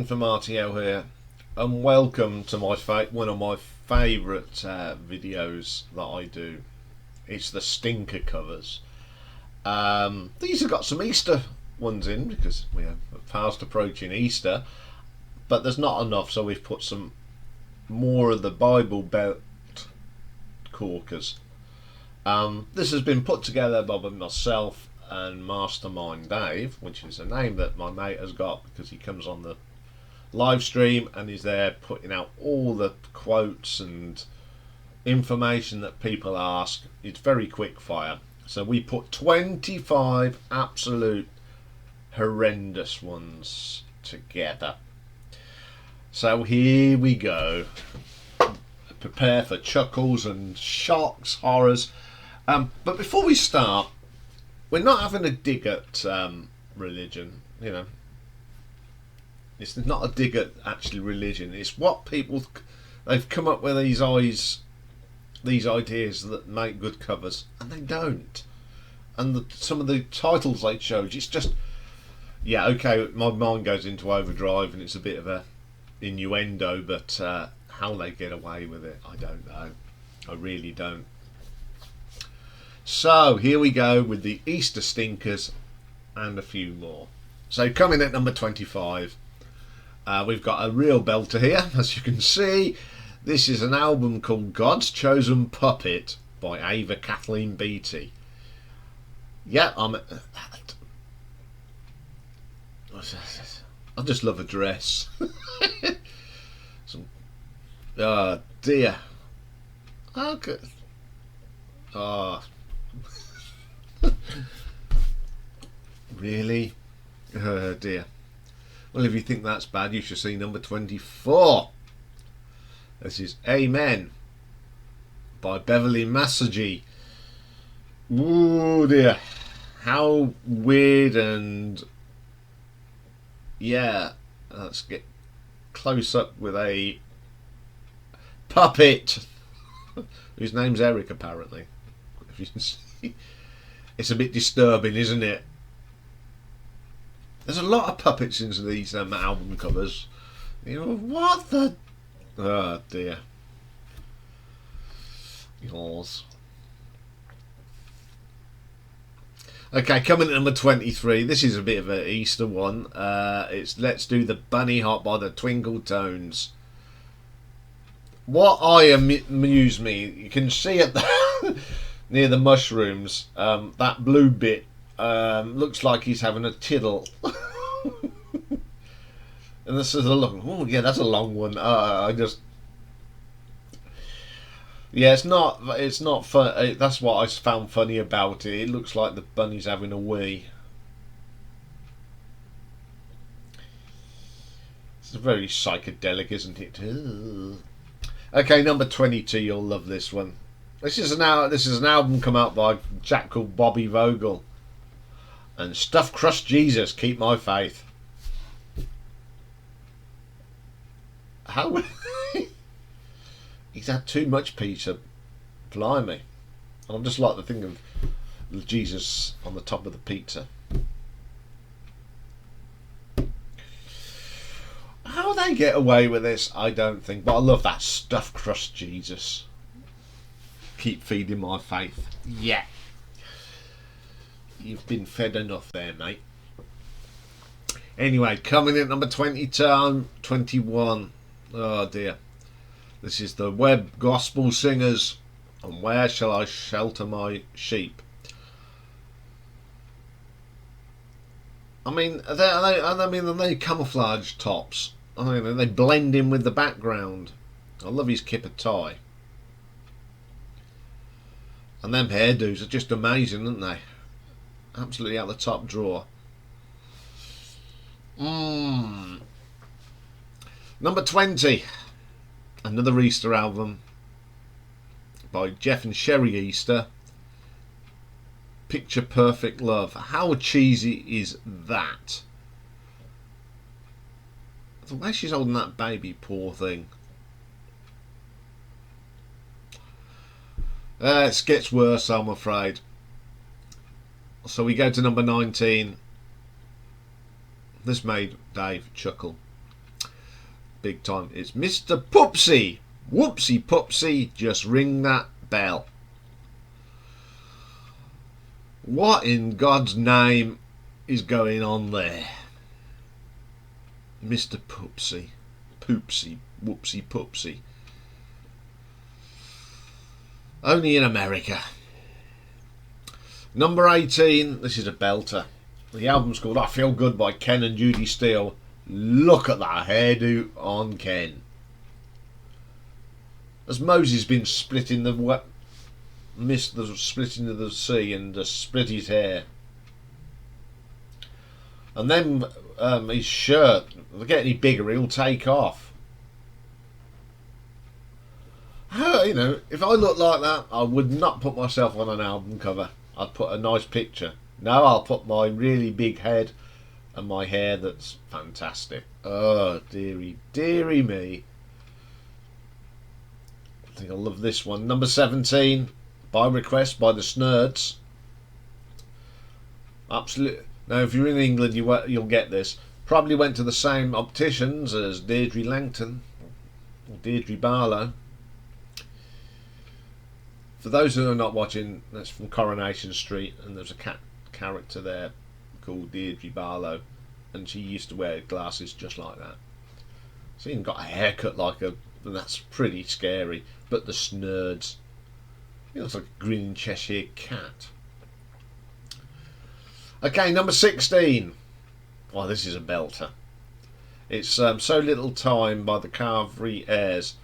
Informatio here, and welcome to one of my favourite videos that I do. It's the stinker covers. These have got some Easter ones in because we are fast approaching Easter, but there's not enough, so we've put some more of the Bible Belt corkers. This has been put together by myself and Mastermind Dave, which is a name that my mate has got because he comes on the live stream and is there putting out all the quotes and information that people ask. It's very quick fire. So we put 25 absolute horrendous ones together. So here we go. Prepare for chuckles and shocks, horrors. But before we start, we're not having a dig at religion, you know. It's not a dig at actually religion. It's what people, they've come up with these ideas that make good covers, and they don't. And some of the titles they chose, it's just, yeah, okay, my mind goes into overdrive and it's a bit of a innuendo, but how they get away with it, I don't know. I really don't. So here we go with the Easter stinkers and a few more. So coming at number 25, we've got a real belter here. As you can see, this is an album called God's Chosen Puppet by Ava Kathleen Beattie. Yeah, I just love a dress. Oh dear. Okay. Oh. Really? Oh dear. Well, if you think that's bad, you should see number 24. This is Amen by Beverly Massagey. Oh dear. How weird, and yeah, let's get close up with a puppet whose name's Eric, apparently. If you can see, it's a bit disturbing, isn't it? There's a lot of puppets into these album covers. You know, what the... Oh dear. Yours. Okay, coming at number 23. This is a bit of an Easter one. It's Let's Do the Bunny Hop by the Twinkle Tones. What amused me, you can see it near the mushrooms, that blue bit looks like he's having a tiddle. And this is a long, oh yeah, that's a long one. Yeah, it's not fun. That's what I found funny about it. It looks like the bunny's having a wee. It's very psychedelic, isn't it? Okay, number 22. You'll love this one. This is an album come out by a chap called Bobby Vogel, and Stuffed Crust Jesus, Keep My Faith. How? He's had too much pizza, blimey. I'm just like to think of Jesus on the top of the pizza. How they get away with this, I don't think, but I love that Stuffed Crust Jesus. Keep feeding my faith. Yeah. You've been fed enough there, mate. Anyway, coming in number 21. Oh dear. This is the Web Gospel Singers, and Where Shall I Shelter My Sheep? I mean, are they camouflage tops? I mean, they blend in with the background. I love his kipper tie. And them hairdos are just amazing, aren't they? Absolutely out the top drawer. Number 20. Another Easter album by Jeff and Sherry Easter. Picture Perfect Love. How cheesy is that? The way she's holding that baby, poor thing. It gets worse, I'm afraid. So we go to number 19. This made Dave chuckle. big time. It's Mr. Pupsy. Whoopsie Pupsy, just ring that bell. What in God's name is going on there? Mr. Pupsy. Poopsy. Whoopsie Pupsy. Only in America. Number 18. This is a belter. The album's called I Feel Good by Ken and Judy Steele. Look at that hairdo on Ken. Has Moses been splitting the missed the split into the sea and just split his hair? And then his shirt, if they get any bigger, he'll take off. You know, if I looked like that, I would not put myself on an album cover. I'd put a nice picture. No, I'll put my really big head and my hair that's fantastic. Oh, dearie, dearie me. I think I love this one. Number 17, by request by the Snurds. Absolutely. Now, if you're in England, you'll get this. Probably went to the same opticians as Deirdre Langton, or Deidre Barlow. For those who are not watching, that's from Coronation Street, and there's a character there called Deidre Barlow, and she used to wear glasses just like that. She even got a haircut like a, and that's pretty scary. But the Snurds, he looks like a grinning Cheshire cat. Okay, number 16. Well, this is a belter. It's So Little Time by the Carvery Airs.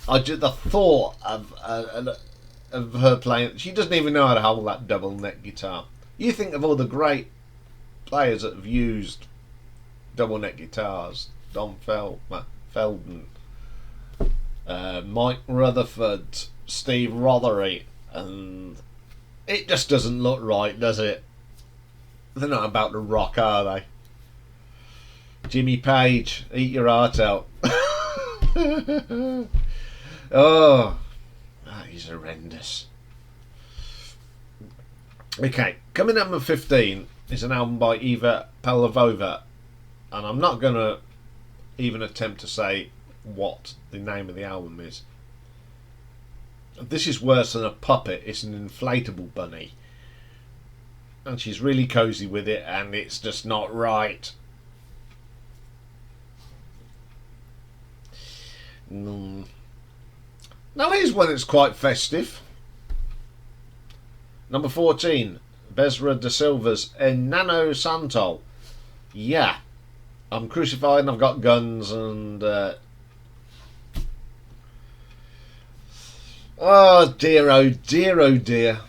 The thought of her playing, she doesn't even know how to hold that double neck guitar. You think of all the great players that have used double neck guitars: Don Feldman, Mike Rutherford, Steve Rothery, and it just doesn't look right, does it? They're not about to rock, are they? Jimmy Page, eat your heart out. Oh, that is horrendous. Okay, coming at number 15 is an album by EVAPELOVA, and I'm not going to even attempt to say what the name of the album is. This is worse than a puppet. It's an inflatable bunny, and she's really cozy with it, and it's just not right. Now here's one that's quite festive. Number 14, Bezra da Silva's Enano Santo. Yeah, I'm crucified and I've got guns and oh dear, oh dear, oh dear.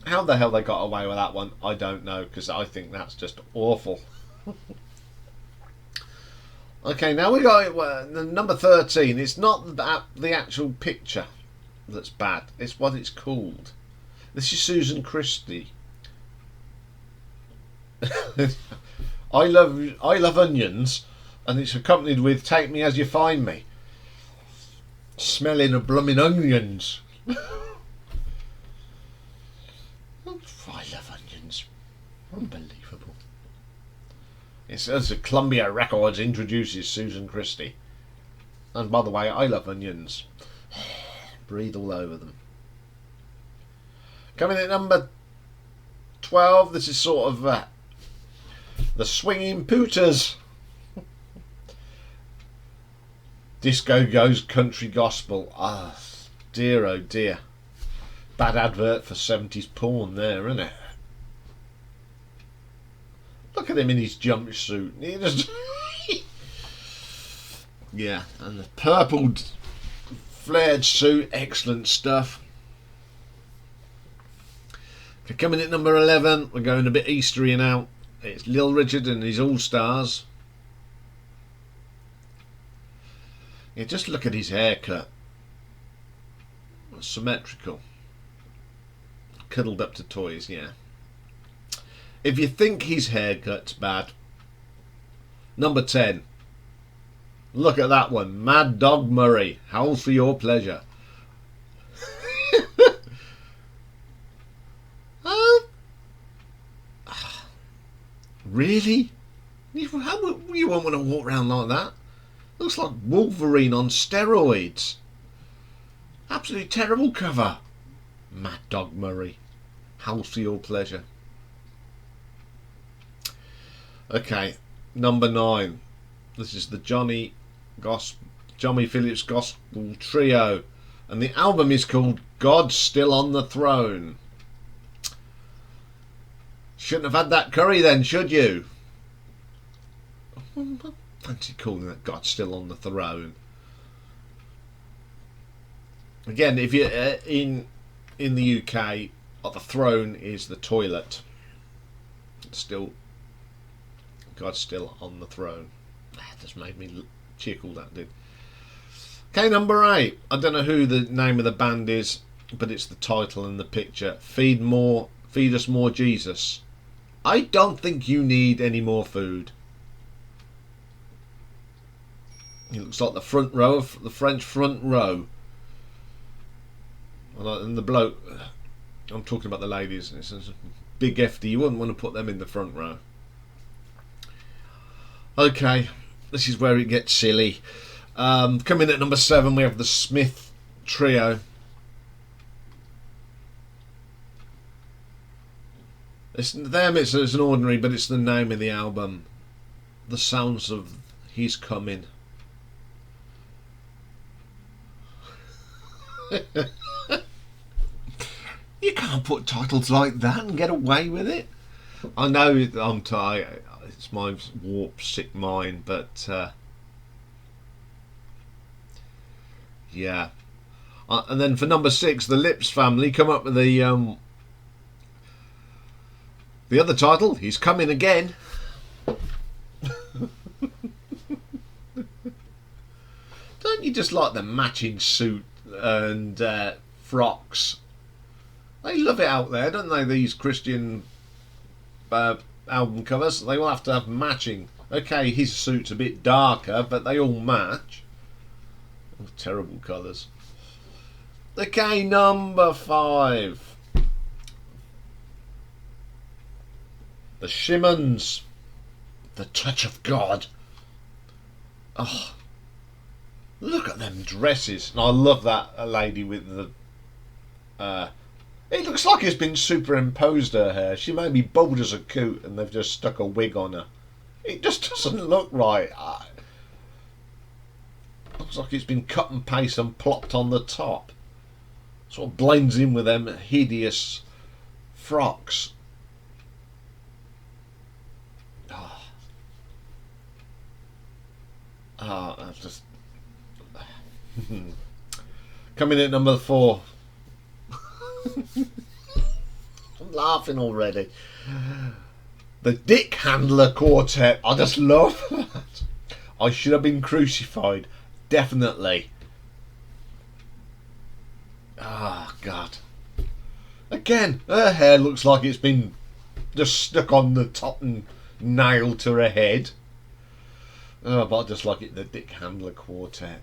How the hell they got away with that one, I don't know, because I think that's just awful. Okay, now we got number 13. It's not the actual picture that's bad, it's what it's called. This is Susan Christie. I love onions, and it's accompanied with "Take Me As You Find Me." Smelling of blooming onions. I love onions. Unbelievable. It's as Columbia Records introduces Susan Christie. And by the way, I love onions. Breathe all over them. Coming at number 12, this is sort of the Swinging Pooters. Disco Goes Country Gospel. Ah, dear, oh dear. Bad advert for 70s porn there, isn't it? Look at him in his jumpsuit. He just yeah, and the purple flared suit. Excellent stuff. Okay, coming at number 11, we're going a bit Eastery now. It's Lil Richard and his All-Stars. Yeah, just look at his haircut. Symmetrical. Cuddled up to toys, yeah. If you think his haircut's bad, number 10. Look at that one. Mad Dog Murray. Howl for Your Pleasure. Really? You won't want to walk around like that. Looks like Wolverine on steroids. Absolutely terrible cover. Mad Dog Murray. House for your pleasure. Okay, number 9. This is the Johnny Phillips Gospel Trio, and the album is called God's Still on the Throne. Shouldn't have had that curry then, should you? I fancy calling that God's Still on the Throne. Again, if you're in the UK, the throne is the toilet. It's still God's still on the throne. That just made me chuckle, that did. Okay, number 8. I don't know who the name of the band is, but it's the title and the picture. Feed us more Jesus. I don't think you need any more food. It looks like the front row of the French front row. And the bloke, I'm talking about the ladies, and it says big hefty, you wouldn't want to put them in the front row. Okay, this is where it gets silly. Coming at number 7, we have the Smith Trio. It's an ordinary, but it's the name of the album. The Sounds of He's Coming. You can't put titles like that and get away with it. I know I'm tired. It's my warped, sick mind, but yeah. And then for number 6, the Lips family come up with the other title. He's coming again. Don't you just like the matching suit and frocks? They love it out there, don't they? These Christian album covers, they all have to have matching. Okay, his suit's a bit darker, but they all match. Oh, terrible colours. Okay, number 5. The Shimmers. The Touch of God. Oh, look at them dresses. And I love that lady with the it looks like it's been superimposed, her hair. She may be bald as a coot and they've just stuck a wig on her. It just doesn't look right. Looks like it's been cut and paste and plopped on the top. Sort of blends in with them hideous frocks. That's just coming in at number 4. I'm laughing already. The Dick Handler Quartet. I just love that. I should have been crucified. Definitely. Ah, God. Again, her hair looks like it's been just stuck on the top and nailed to her head. Oh, but I just like it, the Dick Handler Quartet.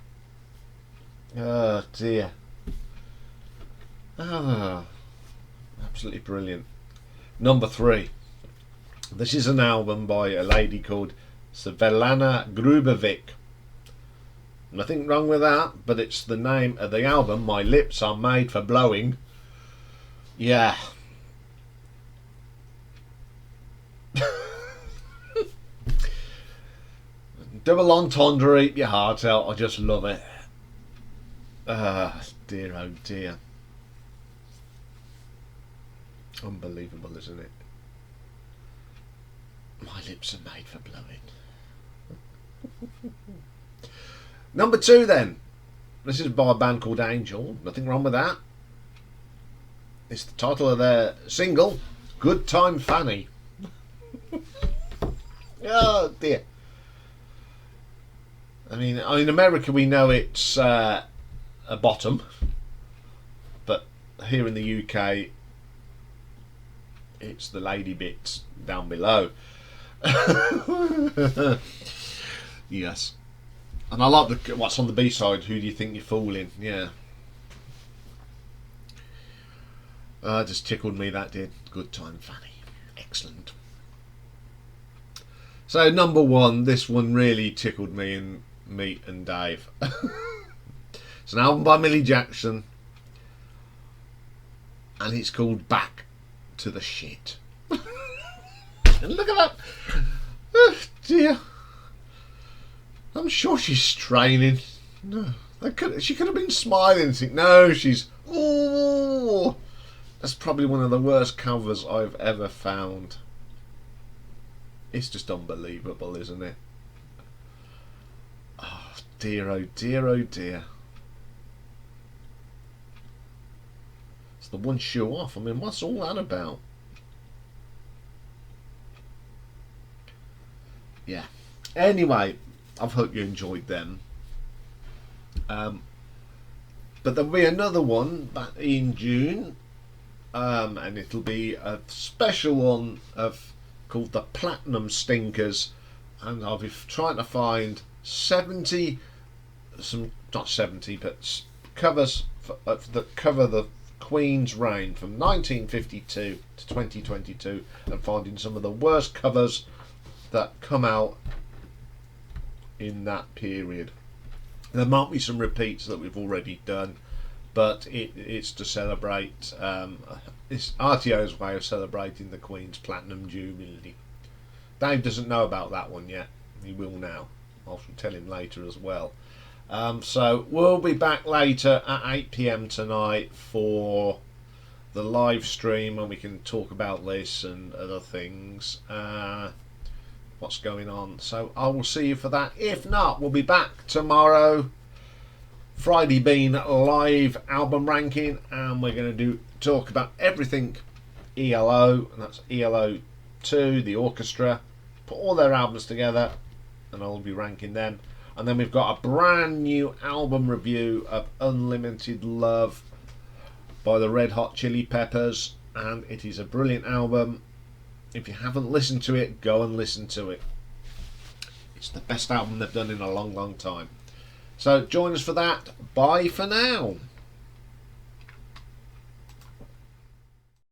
Oh, dear. Ah, absolutely brilliant. Number 3. This is an album by a lady called Svelana Grubovic. Nothing wrong with that, but it's the name of the album. My Lips Are Made for Blowing. Yeah. Double entendre, eat your heart out. I just love it. Ah, dear, oh dear. Unbelievable, isn't it? My lips are made for blowing. Number 2 then. This is by a band called Angel. Nothing wrong with that. It's the title of their single, Good Time Fanny. Oh dear. I mean, in America we know it's a bottom, but here in the UK it's the lady bits down below. Yes. And I like what's on the B-side. Who do you think you're fooling? Yeah. Just tickled me, that did. Good Time Fanny. Excellent. So number one, this one really tickled me and Meat and Dave. It's an album by Millie Jackson, and it's called Back to the Shit. And look at that. Oh dear. I'm sure she's straining. No, she could have been smiling and think, no, she's... Oh, that's probably one of the worst covers I've ever found. It's just unbelievable, isn't it? Oh dear, oh dear, oh dear. It's the one shoe off. I mean, what's all that about? Yeah. Anyway, I hope you enjoyed them. But there'll be another one back in June, and it'll be a special one called the Platinum Stinkers, and I'll be trying to find 70, not 70, but covers that cover the Queen's reign from 1952 to 2022, and finding some of the worst covers that come out in that period. There might be some repeats that we've already done, but it's to celebrate, it's RTO's way of celebrating the Queen's Platinum Jubilee. Dave doesn't know about that one yet. He will now. I'll tell him later as well. So we'll be back later at 8 PM tonight for the live stream, and we can talk about this and other things. What's going on. So I will see you for that. If not, we'll be back tomorrow. Friday Bean live album ranking, and we're going to talk about everything ELO, and that's ELO 2, the orchestra. Put all their albums together, and I'll be ranking them. And then we've got a brand new album review of Unlimited Love by the Red Hot Chili Peppers, and it is a brilliant album. If you haven't listened to it, go and listen to it. It's the best album they've done in a long, long time. So join us for that. Bye for now.